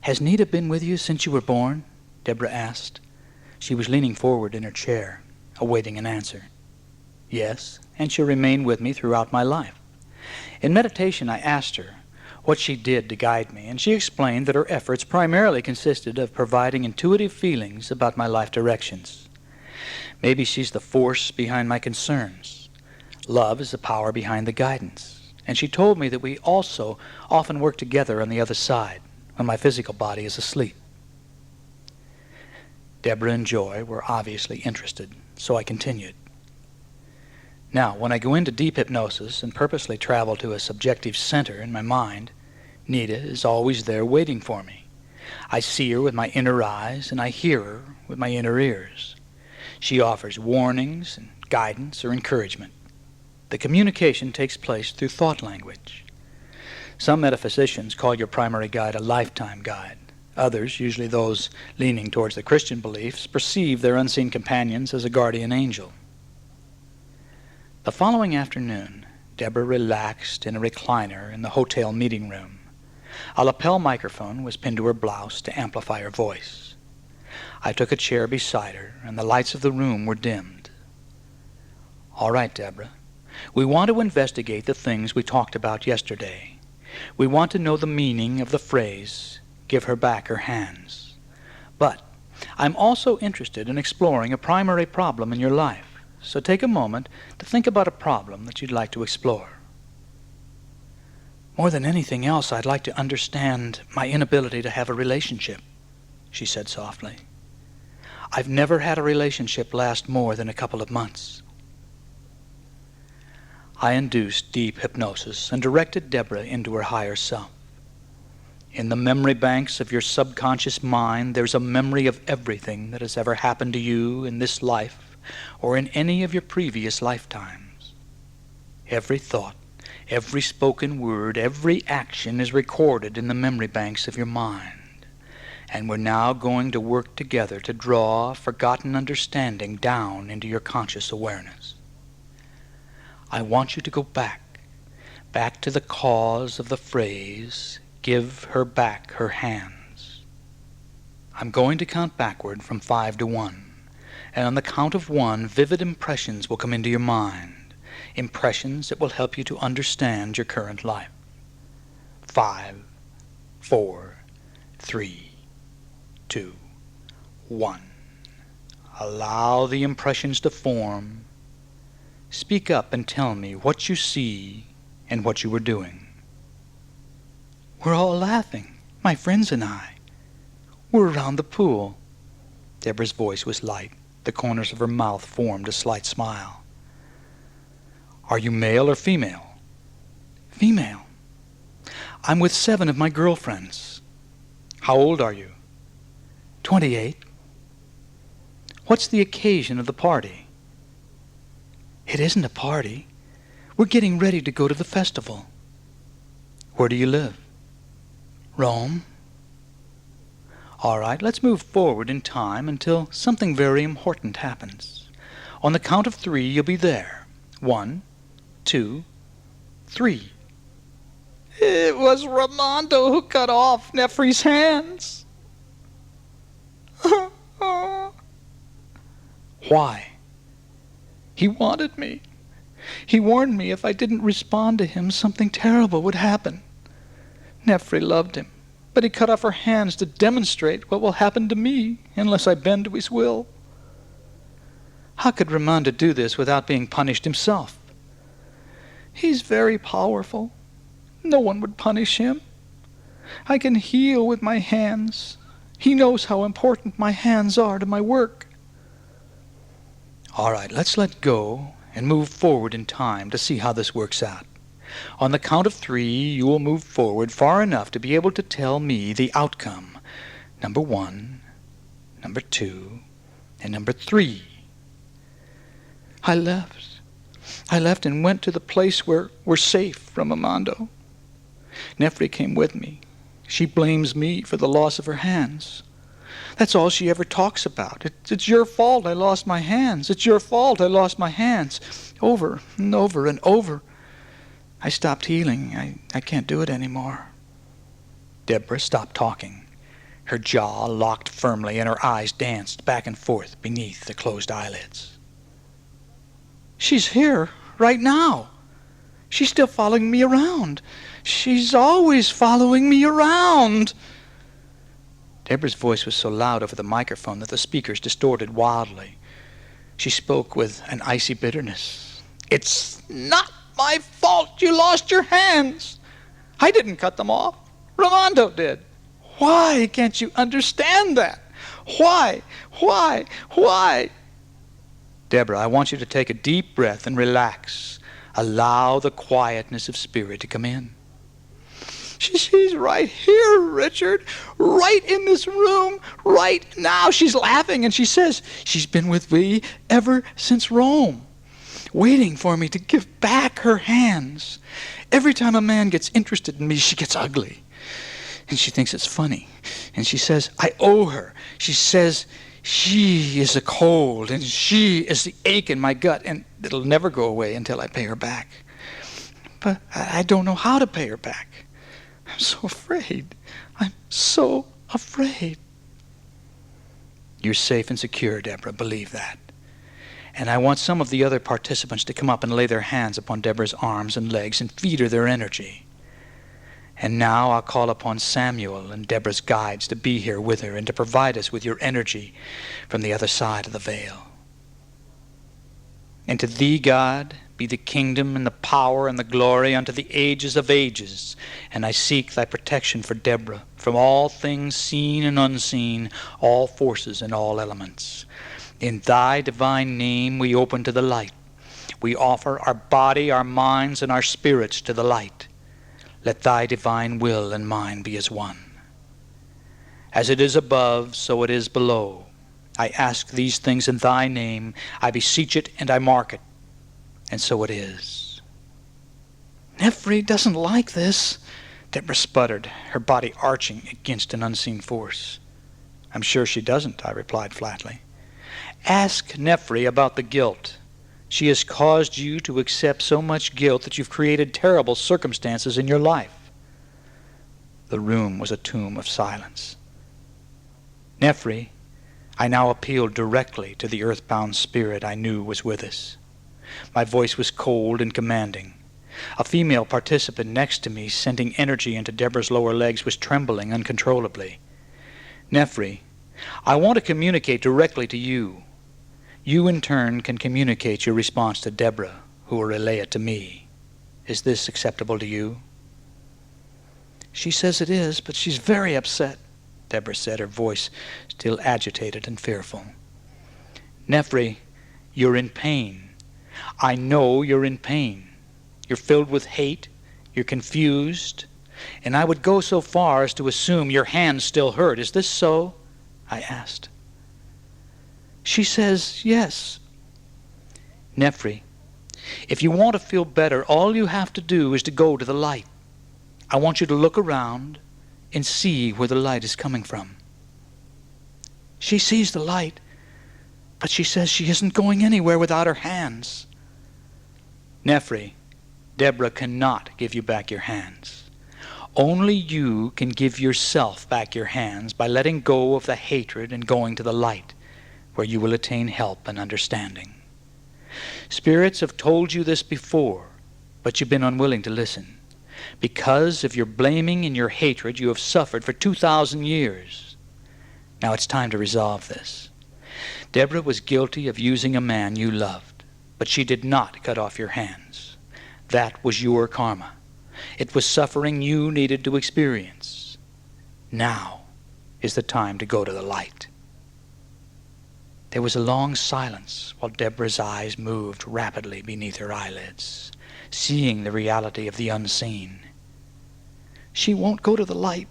"Has Nita been with you since you were born?" Deborah asked. She was leaning forward in her chair, awaiting an answer. "Yes, and she'll remain with me throughout my life." In meditation, I asked her what she did to guide me, and she explained that her efforts primarily consisted of providing intuitive feelings about my life directions. Maybe she's the force behind my concerns. Love is the power behind the guidance. And she told me that we also often work together on the other side, when my physical body is asleep. Deborah and Joy were obviously interested, so I continued. Now, when I go into deep hypnosis and purposely travel to a subjective center in my mind, Nita is always there waiting for me. I see her with my inner eyes, and I hear her with my inner ears. She offers warnings and guidance or encouragement. The communication takes place through thought language. Some metaphysicians call your primary guide a lifetime guide. Others, usually those leaning towards the Christian beliefs, perceive their unseen companions as a guardian angel. The following afternoon, Deborah relaxed in a recliner in the hotel meeting room. A lapel microphone was pinned to her blouse to amplify her voice. I took a chair beside her, and the lights of the room were dimmed. "All right, Deborah. We want to investigate the things we talked about yesterday. We want to know the meaning of the phrase, 'Give her back her hands.' But I'm also interested in exploring a primary problem in your life. So take a moment to think about a problem that you'd like to explore." "More than anything else, I'd like to understand my inability to have a relationship," she said softly. "I've never had a relationship last more than a couple of months." I induced deep hypnosis and directed Deborah into her higher self. In the memory banks of your subconscious mind, there's a memory of everything that has ever happened to you in this life or in any of your previous lifetimes. Every thought, every spoken word, every action is recorded in the memory banks of your mind. And we're now going to work together to draw forgotten understanding down into your conscious awareness. I want you to go back to the cause of the phrase, 'Give her back her hands.' I'm going to count backward from 5 to 1. And on the count of 1, vivid impressions will come into your mind, impressions that will help you to understand your current life. 5, 4, 3, 2, 1. Allow the impressions to form. Speak up and tell me what you see and what you were doing. "We're all laughing, my friends and I. We're around the pool." Deborah's voice was light. The corners of her mouth formed a slight smile. "Are you male or female?" "Female. I'm with 7 of my girlfriends." "How old are you?" 28. "What's the occasion of the party?" "It isn't a party. We're getting ready to go to the festival." "Where do you live?" "Rome." "All right, let's move forward in time until something very important happens. On the count of 3, you'll be there. 1, 2, 3. "It was Ramondo who cut off Nefri's hands." "Why?" "He wanted me. He warned me if I didn't respond to him, something terrible would happen. Nefri loved him, but he cut off her hands to demonstrate what will happen to me unless I bend to his will." "How could Ramondo do this without being punished himself?" "He's very powerful. No one would punish him. I can heal with my hands. He knows how important my hands are to my work." "All right, let's let go and move forward in time to see how this works out. On the count of 3, you will move forward far enough to be able to tell me the outcome. Number 1, number 2, and number 3. I left and went to the place where we're safe from Amando. Nefri came with me. She blames me for the loss of her hands. That's all she ever talks about. It's your fault I lost my hands. It's your fault I lost my hands. Over and over and over. I stopped healing. I can't do it anymore." Deborah stopped talking. Her jaw locked firmly and her eyes danced back and forth beneath the closed eyelids. "She's here, right now. She's still following me around. She's always following me around." Deborah's voice was so loud over the microphone that the speakers distorted wildly. She spoke with an icy bitterness. "It's not my fault you lost your hands. I didn't cut them off. Ramondo did. Why can't you understand that? Why? Deborah, I want you to take a deep breath and relax. Allow the quietness of spirit to come in. She's right here, Richard. Right in this room. Right now. She's laughing and she says she's been with me ever since Rome, waiting for me to give back her hands. Every time a man gets interested in me, she gets ugly. And she thinks it's funny. And she says, I owe her. She says, she is the cold and she is the ache in my gut, and it'll never go away until I pay her back. But I don't know how to pay her back. I'm so afraid. I'm so afraid. You're safe and secure, Deborah. Believe that. And I want some of the other participants to come up and lay their hands upon Deborah's arms and legs and feed her their energy. And now I'll call upon Samuel and Deborah's guides to be here with her and to provide us with your energy from the other side of the veil. And to thee, God, be the kingdom and the power and the glory unto the ages of ages. And I seek thy protection for Deborah from all things seen and unseen, all forces and all elements. In thy divine name we open to the light. We offer our body, our minds, and our spirits to the light. Let thy divine will and mine be as one. As it is above, so it is below. I ask these things in thy name. I beseech it and I mark it. And so it is. Nephri doesn't like this, Deborah sputtered, her body arching against an unseen force. I'm sure she doesn't, I replied flatly. Ask Nephri about the guilt. She has caused you to accept so much guilt that you've created terrible circumstances in your life. The room was a tomb of silence. Nephri, I now appealed directly to the earthbound spirit I knew was with us. My voice was cold and commanding. A female participant next to me, sending energy into Deborah's lower legs, was trembling uncontrollably. Nephri, I want to communicate directly to you. You, in turn, can communicate your response to Deborah, who will relay it to me. Is this acceptable to you? She says it is, but she's very upset, Deborah said, her voice still agitated and fearful. Nephri, you're in pain. I know you're in pain. You're filled with hate. You're confused. And I would go so far as to assume your hands still hurt. Is this so? I asked. She says yes. Nephri, if you want to feel better, all you have to do is to go to the light. I want you to look around and see where the light is coming from. She sees the light, but she says she isn't going anywhere without her hands. Nephri, Deborah cannot give you back your hands. Only you can give yourself back your hands by letting go of the hatred and going to the light, where you will attain help and understanding. Spirits have told you this before, but you've been unwilling to listen. Because of your blaming and your hatred, you have suffered for 2,000 years. Now it's time to resolve this. Deborah was guilty of using a man you loved, but she did not cut off your hands. That was your karma. It was suffering you needed to experience. Now is the time to go to the light. There was a long silence while Deborah's eyes moved rapidly beneath her eyelids, seeing the reality of the unseen. She won't go to the light.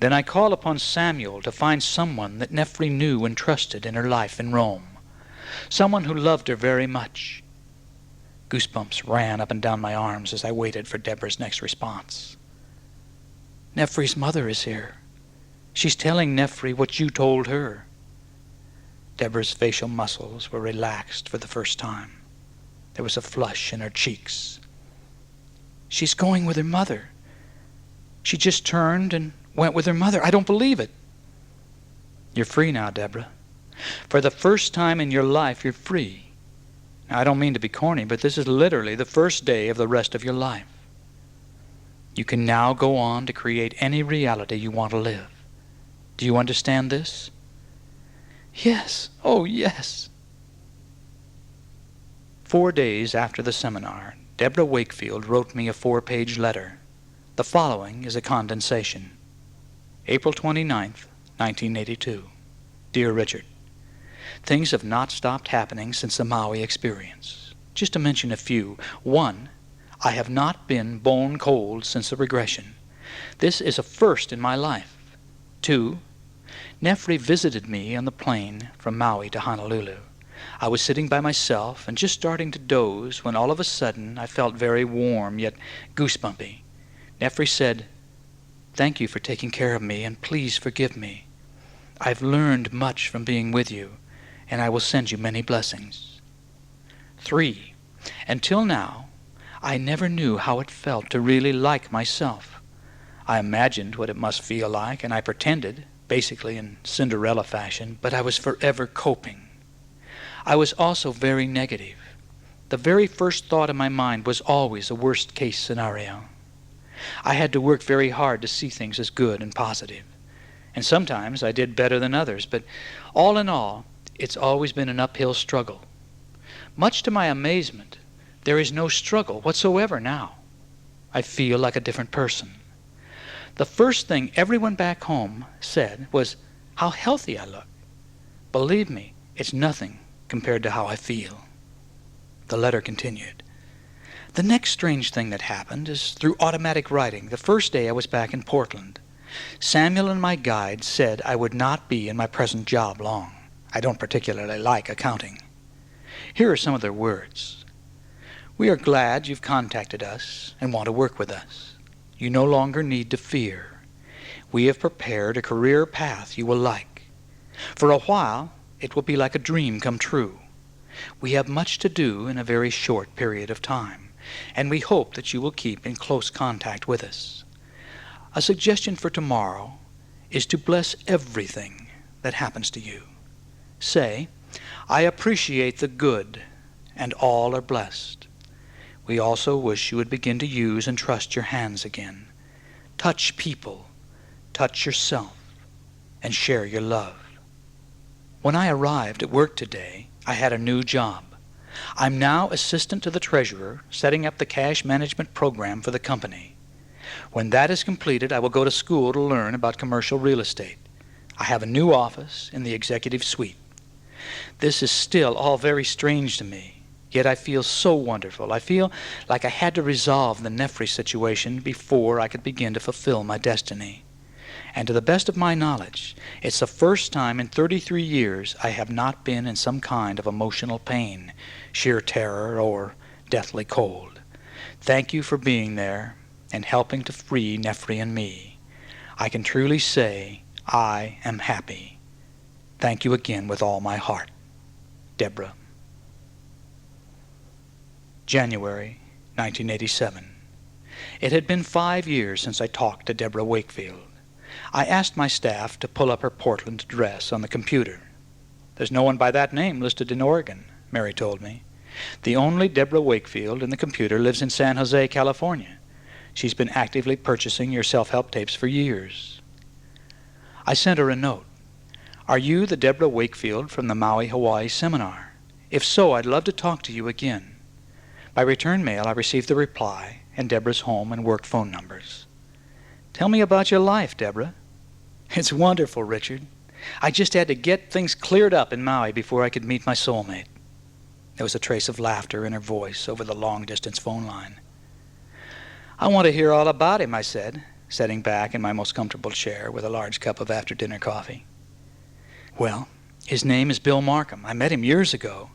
Then I called upon Samuel to find someone that Nephri knew and trusted in her life in Rome, someone who loved her very much. Goosebumps ran up and down my arms as I waited for Deborah's next response. Nephri's mother is here. She's telling Nephri what you told her. Deborah's facial muscles were relaxed for the first time. There was a flush in her cheeks. She's going with her mother. She just turned and went with her mother. I don't believe it. You're free now, Deborah. For the first time in your life, you're free. Now, I don't mean to be corny, but this is literally the first day of the rest of your life. You can now go on to create any reality you want to live. Do you understand this? Yes. Oh, yes. 4 days after the seminar, Deborah Wakefield wrote me a 4-page letter. The following is a condensation. April 29th, 1982. Dear Richard, things have not stopped happening since the Maui experience. Just to mention a few. 1, I have not been bone cold since the regression. This is a first in my life. 2, Nefri visited me on the plane from Maui to Honolulu. I was sitting by myself and just starting to doze when all of a sudden I felt very warm yet goosebumpy. Nefri said, "Thank you for taking care of me and please forgive me. I've learned much from being with you and I will send you many blessings." 3, until now, I never knew how it felt to really like myself. I imagined what it must feel like and I pretended, basically in Cinderella fashion, but I was forever coping. I was also very negative. The very first thought in my mind was always a worst-case scenario. I had to work very hard to see things as good and positive. And sometimes I did better than others, but all in all, it's always been an uphill struggle. Much to my amazement, there is no struggle whatsoever now. I feel like a different person. The first thing everyone back home said was how healthy I look. Believe me, it's nothing compared to how I feel. The letter continued. The next strange thing that happened is through automatic writing. The first day I was back in Portland, Samuel and my guide said I would not be in my present job long. I don't particularly like accounting. Here are some of their words. "We are glad you've contacted us and want to work with us. You no longer need to fear. We have prepared a career path you will like. For a while, it will be like a dream come true. We have much to do in a very short period of time, and we hope that you will keep in close contact with us. A suggestion for tomorrow is to bless everything that happens to you. Say, 'I appreciate the good, and all are blessed.' We also wish you would begin to use and trust your hands again. Touch people, touch yourself, and share your love." When I arrived at work today, I had a new job. I'm now assistant to the treasurer, setting up the cash management program for the company. When that is completed, I will go to school to learn about commercial real estate. I have a new office in the executive suite. This is still all very strange to me, yet I feel so wonderful. I feel like I had to resolve the Nefri situation before I could begin to fulfill my destiny. And to the best of my knowledge, it's the first time in 33 years I have not been in some kind of emotional pain, sheer terror, or deathly cold. Thank you for being there and helping to free Nefri and me. I can truly say I am happy. Thank you again with all my heart. Deborah. January 1987. It had been 5 years since I talked to Deborah Wakefield. I asked my staff to pull up her Portland address on the computer. "There's no one by that name listed in Oregon," Mary told me. "The only Deborah Wakefield in the computer lives in San Jose, California. She's been actively purchasing your self-help tapes for years." I sent her a note. "Are you the Deborah Wakefield from the Maui, Hawaii seminar? If so, I'd love to talk to you again." By return mail, I received the reply and Deborah's home and work phone numbers. "Tell me about your life, Deborah." "It's wonderful, Richard. I just had to get things cleared up in Maui before I could meet my soulmate." There was a trace of laughter in her voice over the long-distance phone line. "I want to hear all about him," I said, sitting back in my most comfortable chair with a large cup of after-dinner coffee. "Well, his name is Bill Markham. I met him years ago,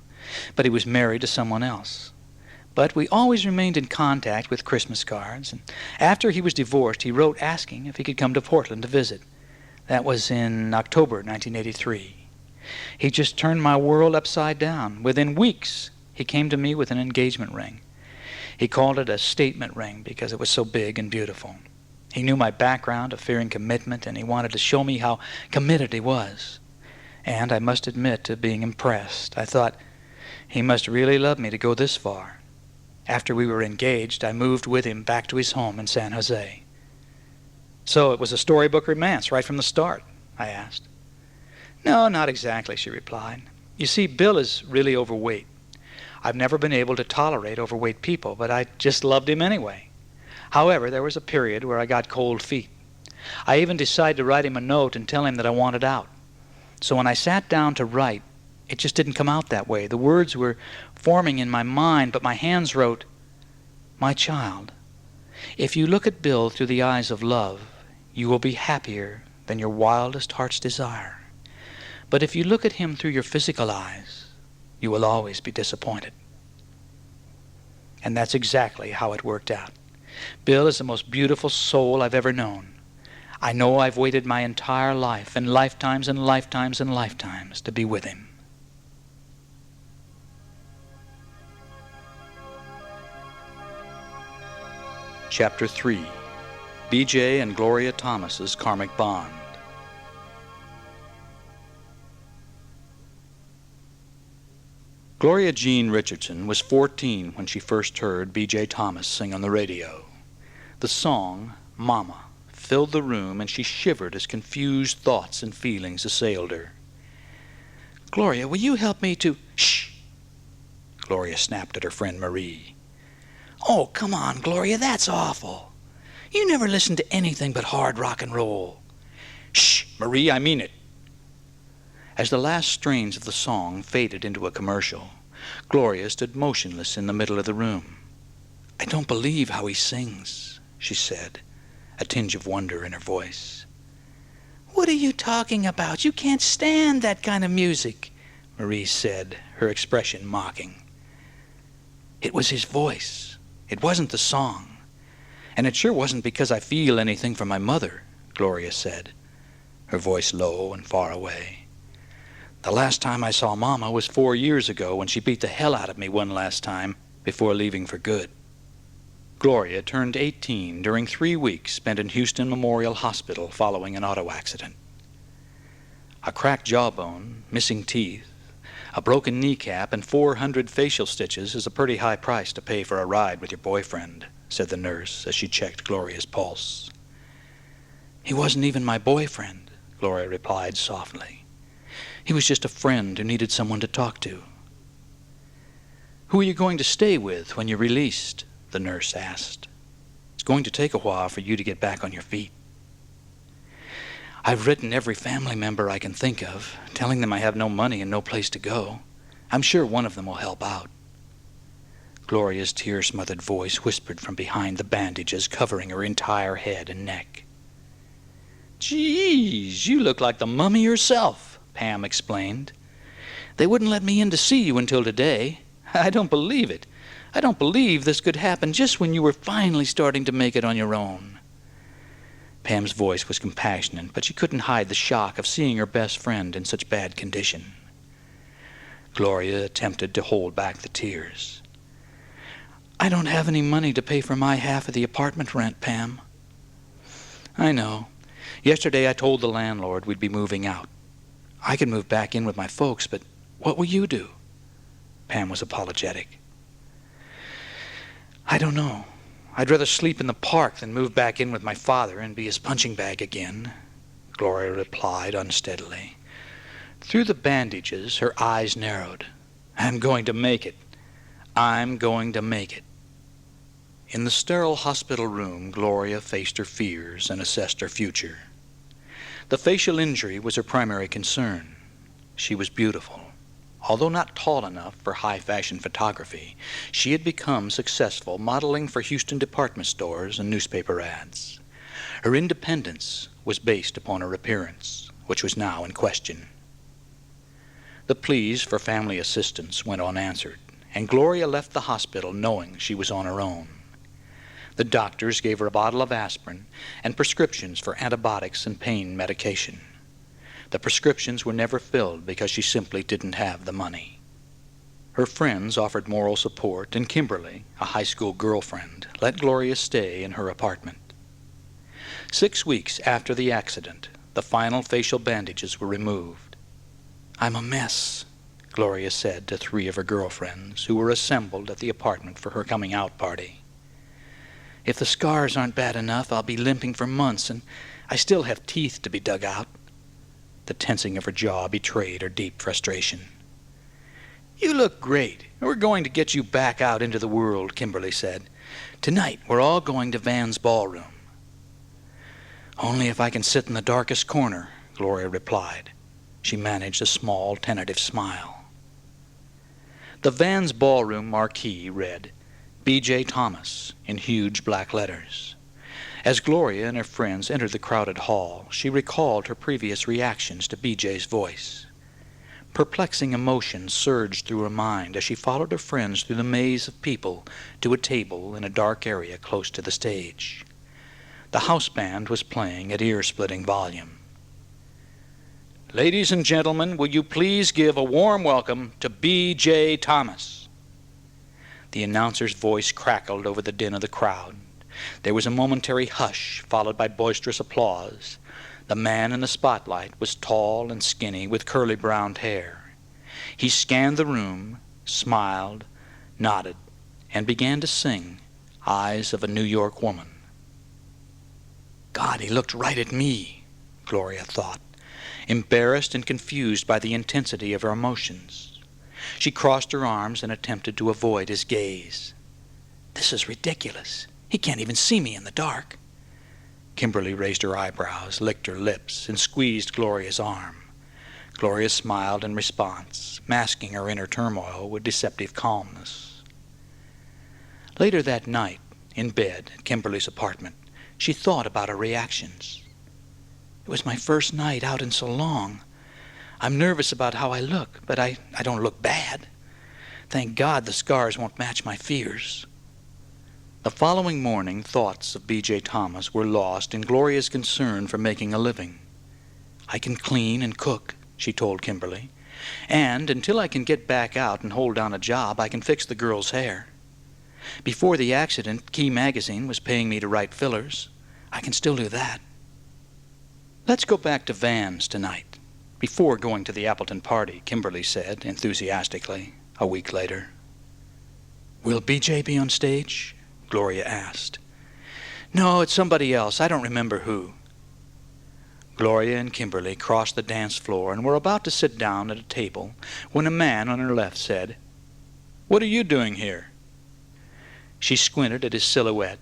but he was married to someone else. But we always remained in contact with Christmas cards, and after he was divorced, he wrote asking if he could come to Portland to visit. That was in October 1983. He just turned my world upside down. Within weeks, he came to me with an engagement ring. He called it a statement ring because it was so big and beautiful. He knew my background of fearing commitment, and he wanted to show me how committed he was. And I must admit to being impressed. I thought, he must really love me to go this far. After we were engaged, I moved with him back to his home in San Jose. So it was a storybook romance right from the start? I asked. No, not exactly, she replied. You see, Bill is really overweight. I've never been able to tolerate overweight people, but I just loved him anyway. However, there was a period where I got cold feet. I even decided to write him a note and tell him that I wanted out. So when I sat down to write, it just didn't come out that way. The words were forming in my mind, but my hands wrote, "My child, if you look at Bill through the eyes of love, you will be happier than your wildest heart's desire. But if you look at him through your physical eyes, you will always be disappointed." And that's exactly how it worked out. Bill is the most beautiful soul I've ever known. I know I've waited my entire life, and lifetimes and lifetimes and lifetimes, to be with him. Chapter 3. B.J. and Gloria Thomas's Karmic Bond. Gloria Jean Richardson was 14 when she first heard B.J. Thomas sing on the radio. The song, Mama, filled the room, and she shivered as confused thoughts and feelings assailed her. "Gloria, will you help me to—" "Shh!" Gloria snapped at her friend Marie. "Oh, come on, Gloria, that's awful. You never listen to anything but hard rock and roll." "Shh, Marie, I mean it." As the last strains of the song faded into a commercial, Gloria stood motionless in the middle of the room. "I don't believe how he sings," she said, a tinge of wonder in her voice. "What are you talking about? You can't stand that kind of music," Marie said, her expression mocking. "It was his voice. It wasn't the song. And it sure wasn't because I feel anything for my mother," Gloria said, her voice low and far away. "The last time I saw Mama was 4 years ago, when she beat the hell out of me one last time before leaving for good." Gloria turned 18 during 3 weeks spent in Houston Memorial Hospital following an auto accident. A cracked jawbone, missing teeth, a broken kneecap, and 400 facial stitches is a pretty high price to pay for a ride with your boyfriend, said the nurse as she checked Gloria's pulse. "He wasn't even my boyfriend," Gloria replied softly. "He was just a friend who needed someone to talk to." "Who are you going to stay with when you're released?" the nurse asked. "It's going to take a while for you to get back on your feet." "I've written every family member I can think of, telling them I have no money and no place to go. I'm sure one of them will help out." Gloria's tear-smothered voice whispered from behind the bandages covering her entire head and neck. "Geez, you look like the mummy yourself," Pam explained. "They wouldn't let me in to see you until today. I don't believe it. I don't believe this could happen just when you were finally starting to make it on your own." Pam's voice was compassionate, but she couldn't hide the shock of seeing her best friend in such bad condition. Gloria attempted to hold back the tears. "I don't have any money to pay for my half of the apartment rent, Pam." "I know. Yesterday I told the landlord we'd be moving out. I could move back in with my folks, but what will you do?" Pam was apologetic. "I don't know. I'd rather sleep in the park than move back in with my father and be his punching bag again," Gloria replied unsteadily. Through the bandages, her eyes narrowed. "I'm going to make it. I'm going to make it." In the sterile hospital room, Gloria faced her fears and assessed her future. The facial injury was her primary concern. She was beautiful. Although not tall enough for high-fashion photography, she had become successful modeling for Houston department stores and newspaper ads. Her independence was based upon her appearance, which was now in question. The pleas for family assistance went unanswered, and Gloria left the hospital knowing she was on her own. The doctors gave her a bottle of aspirin and prescriptions for antibiotics and pain medication. The prescriptions were never filled because she simply didn't have the money. Her friends offered moral support, and Kimberly, a high school girlfriend, let Gloria stay in her apartment. 6 weeks after the accident, the final facial bandages were removed. "I'm a mess," Gloria said to 3 of her girlfriends who were assembled at the apartment for her coming-out party. "If the scars aren't bad enough, I'll be limping for months, and I still have teeth to be dug out." The tensing of her jaw betrayed her deep frustration. "You look great. We're going to get you back out into the world," Kimberly said. "Tonight we're all going to Van's ballroom." "Only if I can sit in the darkest corner," Gloria replied. She managed a small, tentative smile. The Van's ballroom marquee read, B.J. Thomas, in huge black letters. As Gloria and her friends entered the crowded hall, she recalled her previous reactions to B.J.'s voice. Perplexing emotions surged through her mind as she followed her friends through the maze of people to a table in a dark area close to the stage. The house band was playing at ear-splitting volume. "Ladies and gentlemen, will you please give a warm welcome to B.J. Thomas?" The announcer's voice crackled over the din of the crowd. There was a momentary hush, followed by boisterous applause. The man in the spotlight was tall and skinny, with curly brown hair. He scanned the room, smiled, nodded, and began to sing, "Eyes of a New York Woman." "God, he looked right at me," Gloria thought, embarrassed and confused by the intensity of her emotions. She crossed her arms and attempted to avoid his gaze. "This is ridiculous. He can't even see me in the dark." Kimberly raised her eyebrows, licked her lips, and squeezed Gloria's arm. Gloria smiled in response, masking her inner turmoil with deceptive calmness. Later that night, in bed at Kimberly's apartment, she thought about her reactions. "It was my first night out in so long. I'm nervous about how I look, but I don't look bad. Thank God the scars won't match my fears." The following morning, thoughts of B.J. Thomas were lost in Gloria's concern for making a living. "I can clean and cook," she told Kimberly, "and until I can get back out and hold down a job, I can fix the girls' hair. Before the accident, Key Magazine was paying me to write fillers. I can still do that. Let's go back to Van's tonight, before going to the Appleton party," Kimberly said enthusiastically, a week later. "Will B.J. be on stage?" Gloria asked. "No, it's somebody else. I don't remember who." Gloria and Kimberly crossed the dance floor and were about to sit down at a table when a man on her left said, "What are you doing here?" She squinted at his silhouette,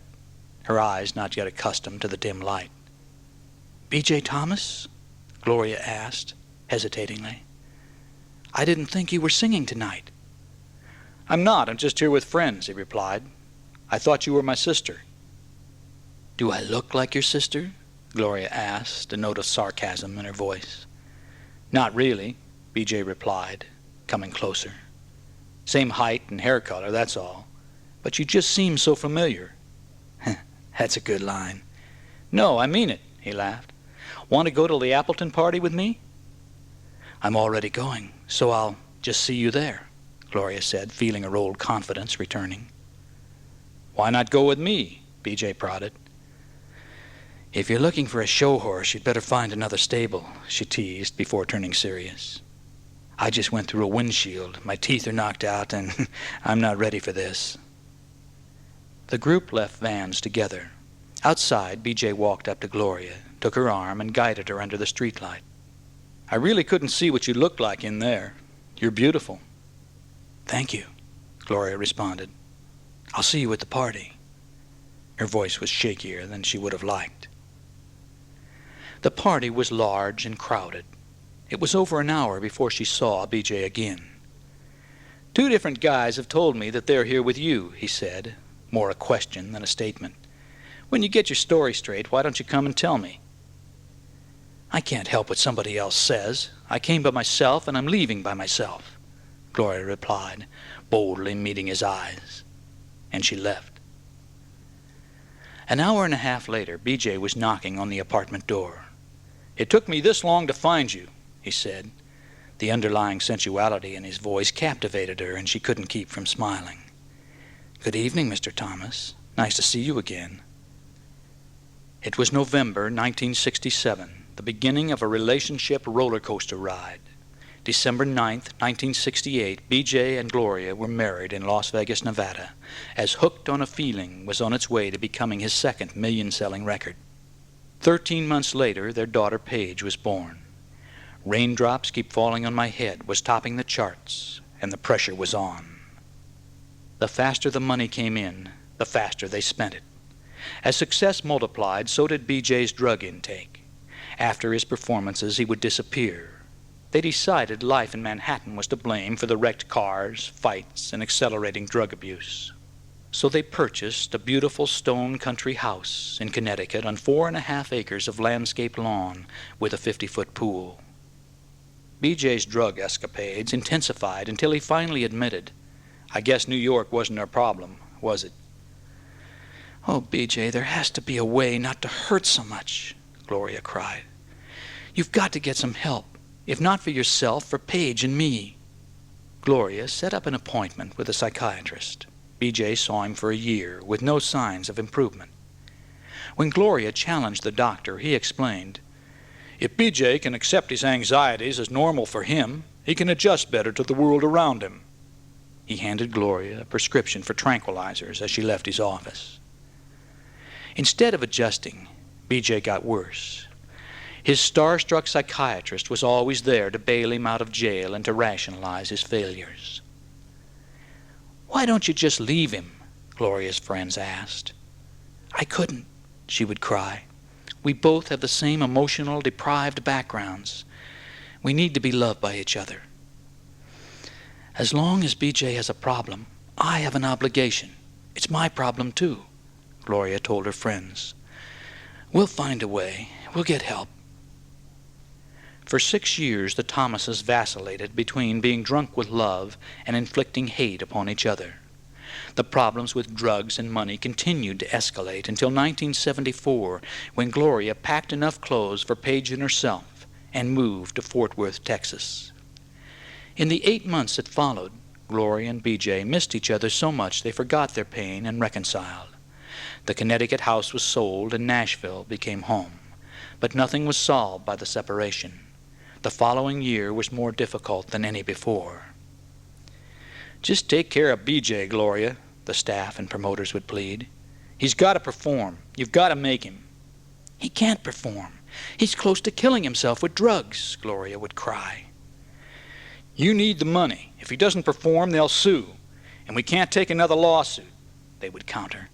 her eyes not yet accustomed to the dim light. "B.J. Thomas?" Gloria asked, hesitatingly. "I didn't think you were singing tonight." "I'm not. I'm just here with friends," he replied. "I thought you were my sister." "Do I look like your sister?" Gloria asked, a note of sarcasm in her voice. "Not really," B.J. replied, coming closer. "Same height and hair color, that's all. But you just seem so familiar." "That's a good line." "No, I mean it," he laughed. "Want to go to the Appleton party with me?" "I'm already going, so I'll just see you there," Gloria said, feeling her old confidence returning. "Why not go with me?" B.J. prodded. "If you're looking for a show horse, you'd better find another stable," she teased before turning serious. "I just went through a windshield. My teeth are knocked out, and I'm not ready for this." The group left Van's together. Outside, B.J. walked up to Gloria, took her arm, and guided her under the streetlight. "I really couldn't see what you looked like in there. You're beautiful." "Thank you," Gloria responded. "I'll see you at the party." Her voice was shakier than she would have liked. The party was large and crowded. It was over an hour before she saw B.J. again. "2 different guys have told me that they're here with you," he said, more a question than a statement. "When you get your story straight, why don't you come and tell me?" "I can't help what somebody else says. I came by myself, and I'm leaving by myself," Gloria replied, boldly meeting his eyes. And she left. An hour and a half later, B.J. was knocking on the apartment door. "It took me this long to find you," he said. The underlying sensuality in his voice captivated her, and she couldn't keep from smiling. "Good evening, Mr. Thomas. Nice to see you again." It was November 1967, the beginning of a relationship roller coaster ride. December 9th, 1968, BJ and Gloria were married in Las Vegas, Nevada, as Hooked on a Feeling was on its way to becoming his second million-selling record. 13 months later, their daughter Paige was born. Raindrops Keep Falling on My Head was topping the charts, and the pressure was on. The faster the money came in, the faster they spent it. As success multiplied, so did BJ's drug intake. After his performances, he would disappear. They decided life in Manhattan was to blame for the wrecked cars, fights, and accelerating drug abuse. So they purchased a beautiful stone country house in Connecticut on 4.5 acres of landscaped lawn with a 50-foot pool. BJ's drug escapades intensified until he finally admitted, "I guess New York wasn't our problem, was it?" "Oh, BJ, there has to be a way not to hurt so much," Gloria cried. "You've got to get some help. If not for yourself, for Paige and me." Gloria set up an appointment with a psychiatrist. BJ saw him for a year, with no signs of improvement. When Gloria challenged the doctor, he explained, "If BJ can accept his anxieties as normal for him, he can adjust better to the world around him." He handed Gloria a prescription for tranquilizers as she left his office. Instead of adjusting, BJ got worse. His starstruck psychiatrist was always there to bail him out of jail and to rationalize his failures. "Why don't you just leave him?" Gloria's friends asked. "I couldn't," she would cry. "We both have the same emotional, deprived backgrounds. We need to be loved by each other." "As long as BJ has a problem, I have an obligation. It's my problem too," Gloria told her friends. "We'll find a way. We'll get help." For 6 years, the Thomases vacillated between being drunk with love and inflicting hate upon each other. The problems with drugs and money continued to escalate until 1974, when Gloria packed enough clothes for Paige and herself and moved to Fort Worth, Texas. In the 8 months that followed, Gloria and BJ missed each other so much they forgot their pain and reconciled. The Connecticut house was sold and Nashville became home, but nothing was solved by the separation. The following year was more difficult than any before. "Just take care of BJ, Gloria," the staff and promoters would plead. "He's got to perform. You've got to make him." "He can't perform. He's close to killing himself with drugs," Gloria would cry. "You need the money. If he doesn't perform, they'll sue. And we can't take another lawsuit," they would counter.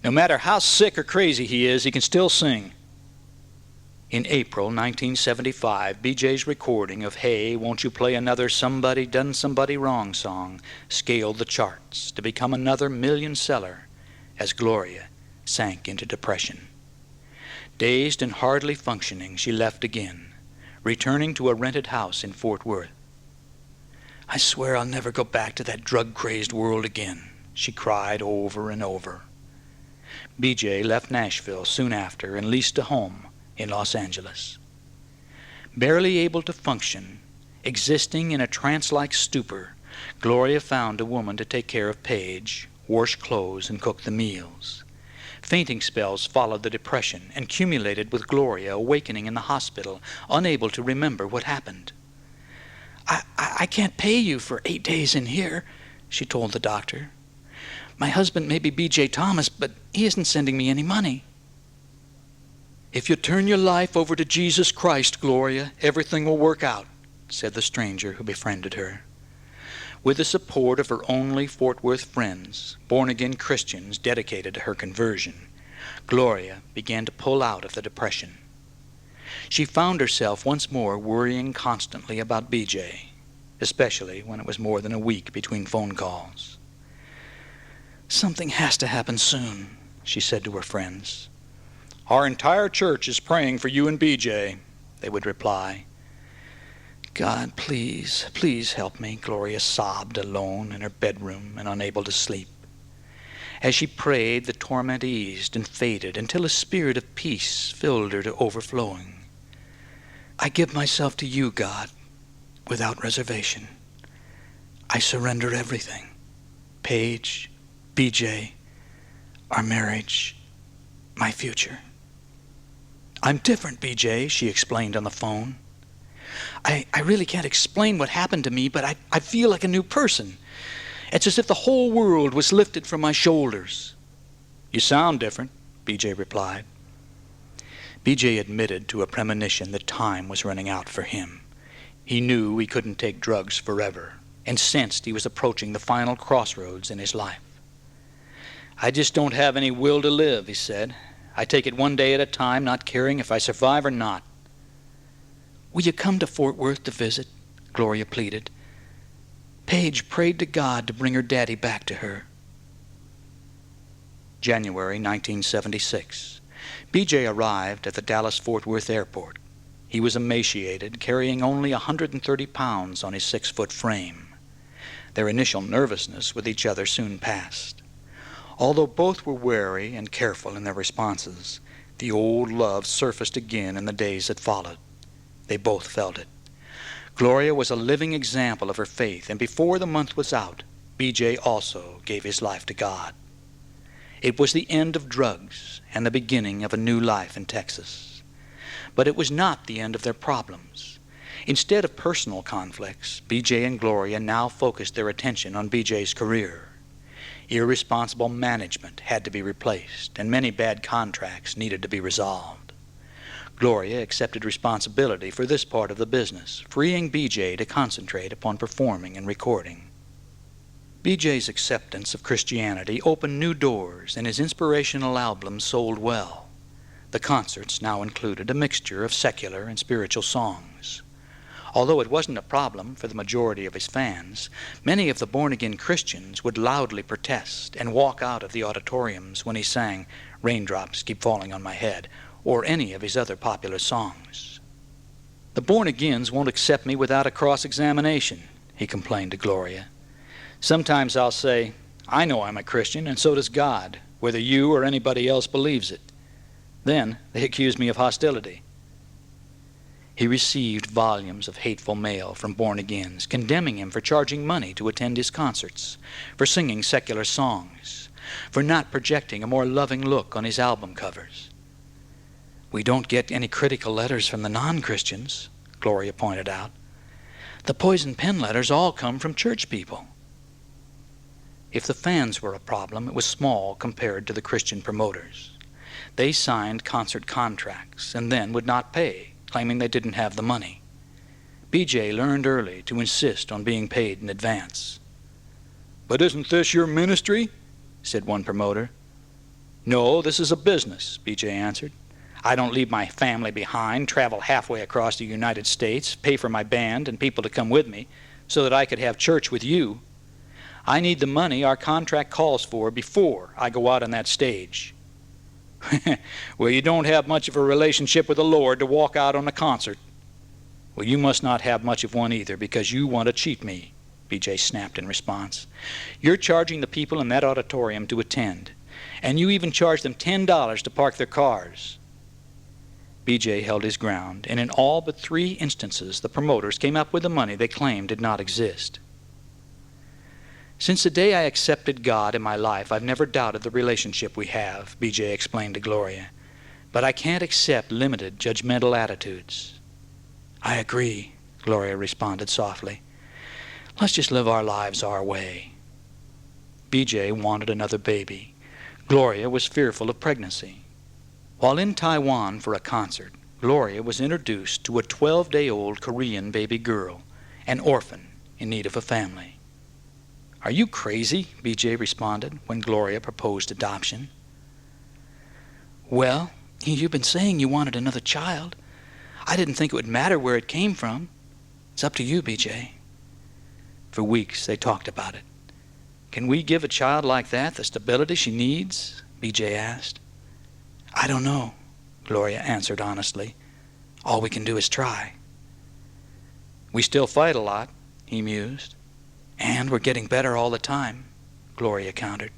"No matter how sick or crazy he is, he can still sing." In April 1975, BJ's recording of "Hey, Won't You Play Another Somebody Done Somebody Wrong" song scaled the charts to become another million seller as Gloria sank into depression. Dazed and hardly functioning, she left again, returning to a rented house in Fort Worth. "I swear I'll never go back to that drug-crazed world again," she cried over and over. BJ left Nashville soon after and leased a home in Los Angeles. Barely able to function, existing in a trance-like stupor, Gloria found a woman to take care of Paige, wash clothes, and cook the meals. Fainting spells followed the depression and culminated with Gloria awakening in the hospital, unable to remember what happened. I can't pay you for 8 days in here," she told the doctor. "My husband may be B.J. Thomas, but he isn't sending me any money." "If you turn your life over to Jesus Christ, Gloria, everything will work out," said the stranger who befriended her. With the support of her only Fort Worth friends, born-again Christians dedicated to her conversion, Gloria began to pull out of the depression. She found herself once more worrying constantly about BJ, especially when it was more than a week between phone calls. "Something has to happen soon," she said to her friends. "Our entire church is praying for you and BJ," they would reply. "God, please, please help me," Gloria sobbed alone in her bedroom and unable to sleep. As she prayed, the torment eased and faded until a spirit of peace filled her to overflowing. "I give myself to you, God, without reservation. I surrender everything. Paige, BJ, our marriage, my future." "I'm different, BJ," she explained on the phone. I really can't explain what happened to me, but I feel like a new person. It's as if the whole world was lifted from my shoulders." "You sound different," BJ replied. BJ admitted to a premonition that time was running out for him. He knew he couldn't take drugs forever, and sensed he was approaching the final crossroads in his life. "I just don't have any will to live," he said. "I take it one day at a time, not caring if I survive or not." "Will you come to Fort Worth to visit?" Gloria pleaded. Paige prayed to God to bring her daddy back to her. January 1976. BJ arrived at the Dallas-Fort Worth airport. He was emaciated, carrying only 130 pounds on his 6-foot frame. Their initial nervousness with each other soon passed. Although both were wary and careful in their responses, the old love surfaced again in the days that followed. They both felt it. Gloria was a living example of her faith, and before the month was out, BJ also gave his life to God. It was the end of drugs and the beginning of a new life in Texas. But it was not the end of their problems. Instead of personal conflicts, BJ and Gloria now focused their attention on BJ's career. Irresponsible management had to be replaced, and many bad contracts needed to be resolved. Gloria accepted responsibility for this part of the business, freeing BJ to concentrate upon performing and recording. BJ's acceptance of Christianity opened new doors, and his inspirational albums sold well. The concerts now included a mixture of secular and spiritual songs. Although it wasn't a problem for the majority of his fans, many of the born-again Christians would loudly protest and walk out of the auditoriums when he sang "Raindrops Keep Falling on My Head" or any of his other popular songs. "The born-agains won't accept me without a cross-examination," he complained to Gloria. "Sometimes I'll say, 'I know I'm a Christian, and so does God, whether you or anybody else believes it.' Then they accuse me of hostility." He received volumes of hateful mail from born-agains, condemning him for charging money to attend his concerts, for singing secular songs, for not projecting a more loving look on his album covers. "We don't get any critical letters from the non-Christians," Gloria pointed out. "The poison pen letters all come from church people." If the fans were a problem, it was small compared to the Christian promoters. They signed concert contracts and then would not pay, claiming they didn't have the money. BJ learned early to insist on being paid in advance. "But isn't this your ministry?" said one promoter. "No, this is a business," BJ answered. "I don't leave my family behind, travel halfway across the United States, pay for my band and people to come with me, so that I could have church with you. I need the money our contract calls for before I go out on that stage." "Well, you don't have much of a relationship with the Lord to walk out on a concert." "Well, you must not have much of one either, because you want to cheat me," BJ snapped in response. "You're charging the people in that auditorium to attend, and you even charge them $10 to park their cars." BJ held his ground, and in all but 3 instances the promoters came up with the money they claimed did not exist. "Since the day I accepted God in my life, I've never doubted the relationship we have," BJ explained to Gloria. "But I can't accept limited, judgmental attitudes." "I agree," Gloria responded softly. "Let's just live our lives our way." BJ wanted another baby. Gloria was fearful of pregnancy. While in Taiwan for a concert, Gloria was introduced to a 12-day-old Korean baby girl, an orphan in need of a family. "Are you crazy?" BJ responded when Gloria proposed adoption. "Well, you've been saying you wanted another child. I didn't think it would matter where it came from. It's up to you, BJ." For weeks they talked about it. "Can we give a child like that the stability she needs?" BJ asked. "I don't know," Gloria answered honestly. "All we can do is try." "We still fight a lot," he mused. "And we're getting better all the time," Gloria countered.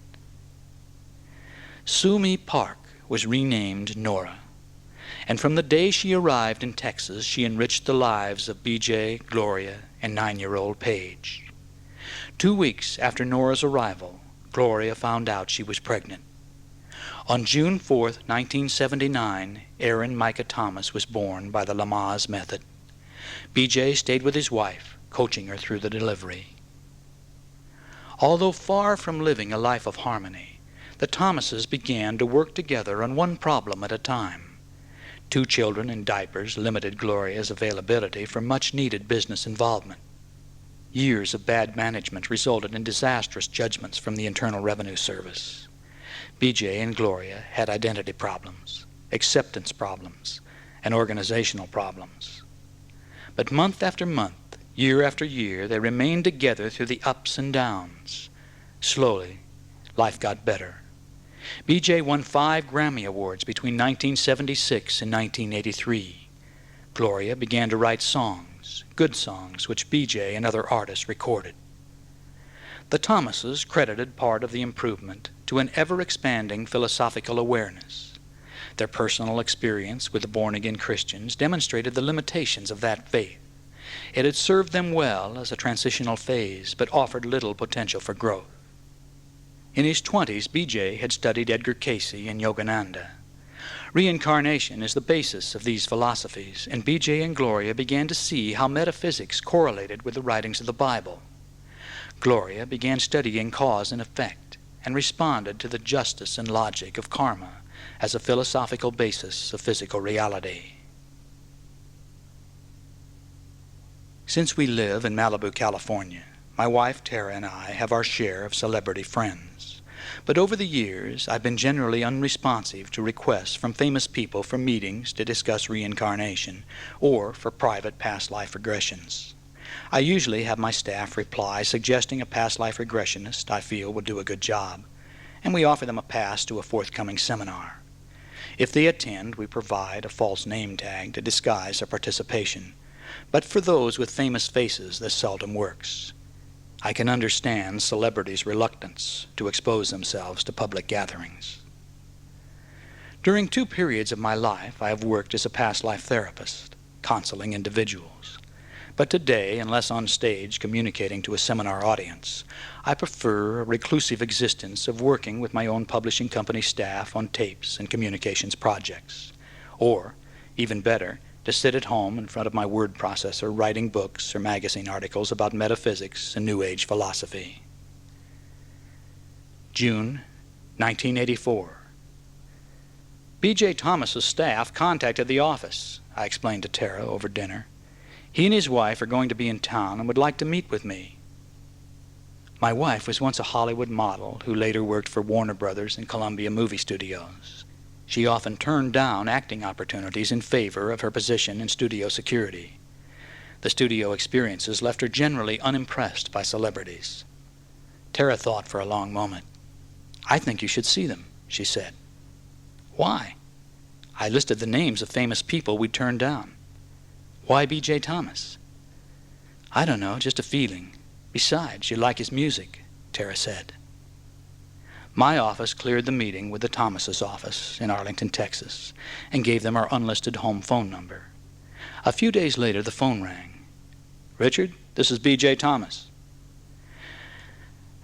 Sumi Park was renamed Nora, and from the day she arrived in Texas, she enriched the lives of BJ, Gloria, and 9-year-old Paige. 2 weeks after Nora's arrival, Gloria found out she was pregnant. On June 4th, 1979, Aaron Micah Thomas was born by the Lamaze method. BJ stayed with his wife, coaching her through the delivery. Although far from living a life of harmony, the Thomases began to work together on one problem at a time. 2 children in diapers limited Gloria's availability for much-needed business involvement. Years of bad management resulted in disastrous judgments from the Internal Revenue Service. BJ and Gloria had identity problems, acceptance problems, and organizational problems. But month after month, year after year, they remained together through the ups and downs. Slowly, life got better. BJ won 5 Grammy Awards between 1976 and 1983. Gloria began to write songs, good songs, which BJ and other artists recorded. The Thomases credited part of the improvement to an ever-expanding philosophical awareness. Their personal experience with the born-again Christians demonstrated the limitations of that faith. It had served them well as a transitional phase, but offered little potential for growth. In his 20s, BJ had studied Edgar Cayce and Yogananda. Reincarnation is the basis of these philosophies, and BJ and Gloria began to see how metaphysics correlated with the writings of the Bible. Gloria began studying cause and effect, and responded to the justice and logic of karma as a philosophical basis of physical reality. Since we live in Malibu, California, my wife Tara and I have our share of celebrity friends. But over the years, I've been generally unresponsive to requests from famous people for meetings to discuss reincarnation or for private past life regressions. I usually have my staff reply suggesting a past life regressionist I feel would do a good job, and we offer them a pass to a forthcoming seminar. If they attend, we provide a false name tag to disguise their participation, but for those with famous faces, this seldom works. I can understand celebrities' reluctance to expose themselves to public gatherings. During 2 periods of my life, I have worked as a past life therapist, counseling individuals. But today, unless on stage communicating to a seminar audience, I prefer a reclusive existence of working with my own publishing company staff on tapes and communications projects. Or, even better, to sit at home in front of my word processor writing books or magazine articles about metaphysics and New Age philosophy. June 1984. B.J. Thomas's staff contacted the office, I explained to Tara over dinner. He and his wife are going to be in town and would like to meet with me. My wife was once a Hollywood model who later worked for Warner Brothers and Columbia movie studios. She often turned down acting opportunities in favor of her position in studio security. The studio experiences left her generally unimpressed by celebrities. Tara thought for a long moment. "I think you should see them," she said. "Why?" I listed the names of famous people we'd turned down. "Why B.J. Thomas?" "I don't know, just a feeling. Besides, you like his music," Tara said. My office cleared the meeting with the Thomases' office in Arlington, Texas, and gave them our unlisted home phone number. A few days later, the phone rang. "Richard, this is B.J. Thomas."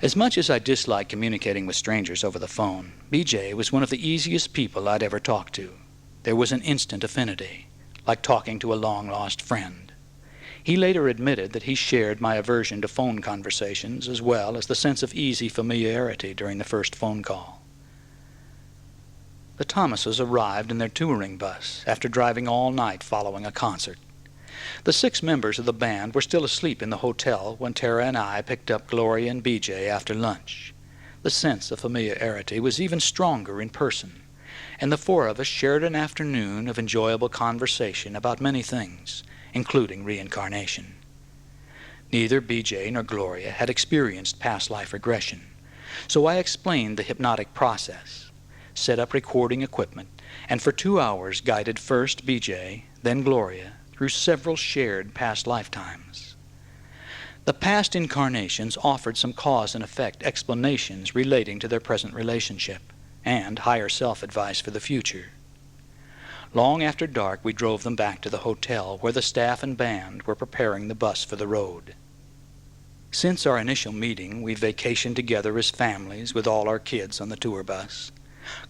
As much as I dislike communicating with strangers over the phone, B.J. was one of the easiest people I'd ever talked to. There was an instant affinity, like talking to a long-lost friend. He later admitted that he shared my aversion to phone conversations as well as the sense of easy familiarity during the first phone call. The Thomases arrived in their touring bus after driving all night following a concert. The 6 members of the band were still asleep in the hotel when Tara and I picked up Gloria and B.J. after lunch. The sense of familiarity was even stronger in person, and the 4 of us shared an afternoon of enjoyable conversation about many things, including reincarnation. Neither B.J. nor Gloria had experienced past life regression, so I explained the hypnotic process, set up recording equipment, and for 2 hours guided first B.J., then Gloria, through several shared past lifetimes. The past incarnations offered some cause and effect explanations relating to their present relationship, and higher self advice for the future. Long after dark, we drove them back to the hotel where the staff and band were preparing the bus for the road. Since our initial meeting, we vacationed together as families with all our kids on the tour bus.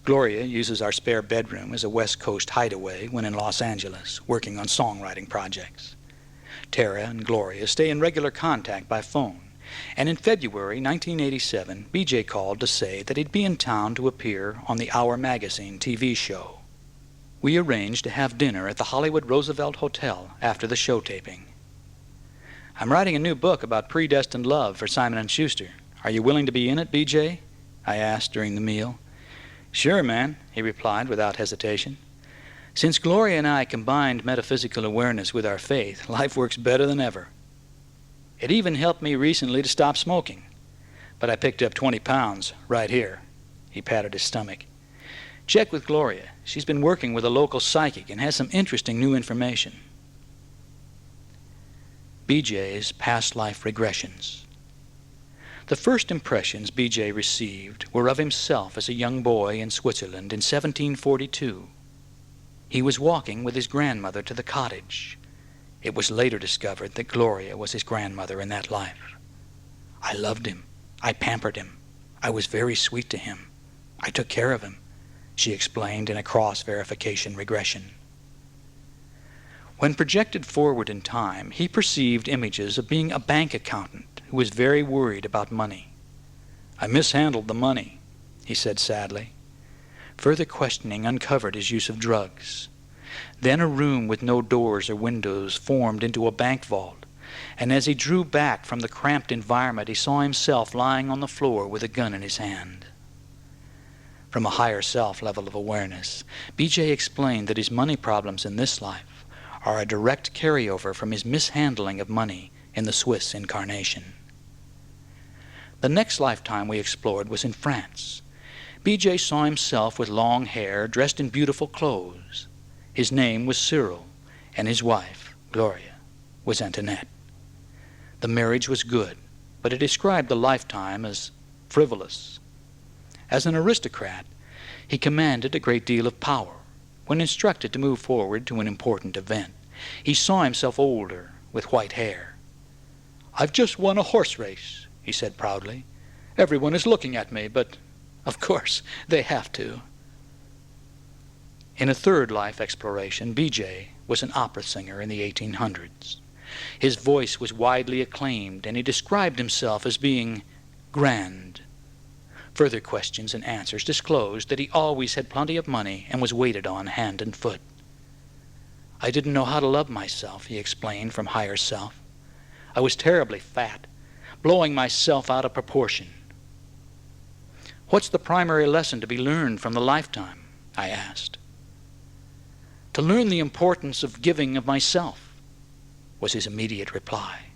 Gloria uses our spare bedroom as a West Coast hideaway when in Los Angeles, working on songwriting projects. Tara and Gloria stay in regular contact by phone, and in February 1987, BJ called to say that he'd be in town to appear on the Hour Magazine TV show. We arranged to have dinner at the Hollywood Roosevelt Hotel after the show taping. "I'm writing a new book about predestined love for Simon & Schuster. Are you willing to be in it, BJ?" I asked during the meal. "Sure, man," he replied without hesitation. "Since Gloria and I combined metaphysical awareness with our faith, life works better than ever. It even helped me recently to stop smoking. But I picked up 20 pounds right here." He patted his stomach. "Check with Gloria. She's been working with a local psychic and has some interesting new information." BJ's past life regressions. The first impressions BJ received were of himself as a young boy in Switzerland in 1742. He was walking with his grandmother to the cottage. It was later discovered that Gloria was his grandmother in that life. "I loved him. I pampered him. I was very sweet to him. I took care of him," she explained in a cross-verification regression. When projected forward in time, he perceived images of being a bank accountant who was very worried about money. "I mishandled the money," he said sadly. Further questioning uncovered his use of drugs. Then a room with no doors or windows formed into a bank vault, and as he drew back from the cramped environment, he saw himself lying on the floor with a gun in his hand. From a higher self level of awareness, BJ explained that his money problems in this life are a direct carryover from his mishandling of money in the Swiss incarnation. The next lifetime we explored was in France. BJ saw himself with long hair, dressed in beautiful clothes. His name was Cyril, and his wife, Gloria, was Antoinette. The marriage was good, but he described the lifetime as frivolous. As an aristocrat, he commanded a great deal of power. When instructed to move forward to an important event, he saw himself older, with white hair. "I've just won a horse race," he said proudly. "Everyone is looking at me, but of course they have to." In a third life exploration, BJ was an opera singer in the 1800s. His voice was widely acclaimed, and he described himself as being grand. Further questions and answers disclosed that he always had plenty of money and was waited on hand and foot. "I didn't know how to love myself," he explained from higher self. "I was terribly fat, blowing myself out of proportion." "What's the primary lesson to be learned from the lifetime?" I asked. "To learn the importance of giving of myself," was his immediate reply.